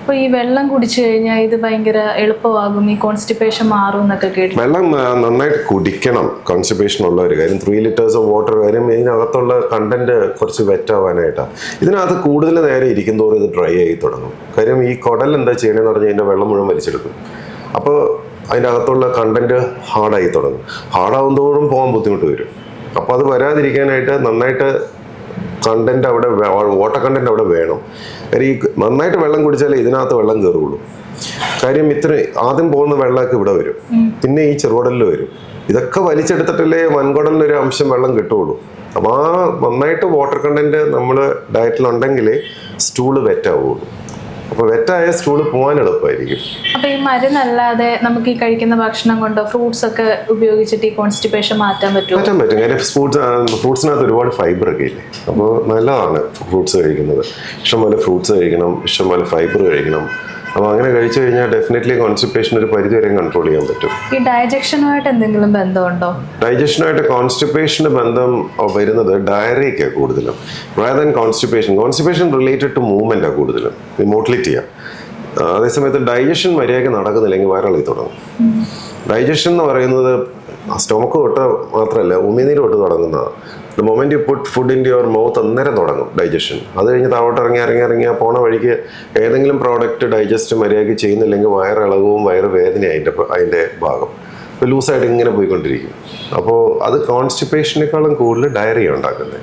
അപ്പോൾ ഈ വെള്ളം കുടിച്ചു കഴിഞ്ഞാൽ ഇത് ഭയങ്കര എളുപ്പമാകും, ഈ കോൺസ്റ്റിപ്പേഷൻ മാറും എന്നൊക്കെ കേട്ടു. വെള്ളം നന്നായിട്ട് കുടിക്കണം കോൺസ്റ്റിപ്പേഷൻ ഉള്ള ഒരു കാര്യം. 3 liters ഓഫ് വാട്ടർ കാര്യം ഇതിനകത്തുള്ള കണ്ടന്റ് കുറച്ച് വെറ്റാവാനായിട്ടാണ്. ഇതിനകത്ത് കൂടുതൽ നേരം ഇരിക്കുന്തോറും ഇത് ഡ്രൈ ആയി തുടങ്ങും. കാര്യം ഈ കുടൽ എന്താ ചെയ്യണമെന്ന് പറഞ്ഞാൽ ഇതിൻ്റെ വെള്ളം മുഴുവൻ വലിച്ചെടുക്കും. അപ്പോൾ അതിൻ്റെ അകത്തുള്ള കണ്ടന്റ് ഹാർഡായി തുടങ്ങും. ഹാർഡാവും തോറും പോകാൻ ബുദ്ധിമുട്ട് വരും. അപ്പോൾ അത് വരാതിരിക്കാനായിട്ട് നന്നായിട്ട് കണ്ടന്റ് അവിടെ വാട്ടർ കണ്ടന്റ് അവിടെ വേണം. കാര്യം ഈ നന്നായിട്ട് വെള്ളം കുടിച്ചാലേ ഇതിനകത്ത് വെള്ളം കയറുള്ളൂ. കാര്യം ഇത്ര ആദ്യം പോകുന്ന വെള്ളമൊക്കെ ഇവിടെ വരും, പിന്നെ ഈ ചെറുകുടലിൽ വരും. ഇതൊക്കെ വലിച്ചെടുത്തിട്ടല്ലേ വൻകുടലിനൊരു അംശം വെള്ളം കിട്ടുള്ളൂ. അപ്പോൾ ആ നന്നായിട്ട് വാട്ടർ കണ്ടന്റ് നമ്മൾ ഡയറ്റിലുണ്ടെങ്കിലേ സ്റ്റൂള് വെറ്റാവുള്ളൂ. അപ്പോൾ വെറ്റായ സ്റ്റൂള് പോകാൻ എളുപ്പമായിരിക്കും. അപ്പോൾ ഈ മരുന്നല്ലാതെ നമുക്ക് ഈ കഴിക്കുന്ന ഭക്ഷണം കൊണ്ടോ ഫ്രൂട്ട്സ് ഒക്കെ ഉപയോഗിച്ചിട്ട് ഈ കോൺസ്റ്റിപ്പേഷൻ മാറ്റാൻ പറ്റും? കാര്യം ഫ്രൂട്ട്സിനകത്ത് ഒരുപാട് ഫൈബർ ഒക്കെ ഇല്ലേ. അപ്പോൾ നല്ലതാണ് ഫ്രൂട്ട്സ് കഴിക്കുന്നത്. ഇഷ്ടംപോലെ ഫ്രൂട്ട്സ് കഴിക്കണം, ഇഷ്ടംപോലെ ഫൈബർ കഴിക്കണം. അപ്പോൾ അങ്ങനെ കഴിച്ചു കഴിഞ്ഞാൽ ഡെഫിനറ്റ്ലി കോൺസ്റ്റിപ്പേഷൻ ഒരു പരിധി വരെ കൺട്രോൾ ചെയ്യാൻ പറ്റും. ഈ ഡൈജഷനുമായിട്ട് എന്തെങ്കിലും ബന്ധമുണ്ടോ? ഡൈജഷനുമായിട്ട് കോൺസ്റ്റിപ്പേഷന് ബന്ധം വരുന്നത് ഡയറിയൊക്കെയാണ് കൂടുതലും, rather than constipation. Constipation related to മൂവ്മെൻറ്റാണ് കൂടുതലും, മോട്ടിലിറ്റിയാണ്. അതേസമയത്ത് ഡൈജഷൻ മര്യാദയ്ക്ക് നടക്കുന്നില്ലെങ്കിൽ വയറിളകി തുടങ്ങും. ഡൈജഷൻ എന്ന് പറയുന്നത് സ്റ്റൊമക്ക് തൊട്ട് മാത്രമല്ല, ഉമിനീര് തൊട്ട് തുടങ്ങുന്നതാണ്. The moment you put food in your mouth അന്നേരം തുടങ്ങും ഡൈജഷൻ. അത് കഴിഞ്ഞ് താഴോട്ട് ഇറങ്ങിയാൽ പോണ വഴിക്ക് ഏതെങ്കിലും പ്രോഡക്റ്റ് ഡൈജസ്റ്റ് മര്യാദയ്ക്ക് ചെയ്യുന്നില്ലെങ്കിൽ വയറിളകവും വയറ് വേദനയും അതിൻ്റെ ഭാഗം. ഇപ്പോൾ ലൂസായിട്ട് ഇങ്ങനെ പോയിക്കൊണ്ടിരിക്കും. അപ്പോൾ അത് കോൺസ്റ്റിപ്പേഷനേക്കാളും കൂടുതൽ ഡയറിയ ഉണ്ടാക്കുന്നത്.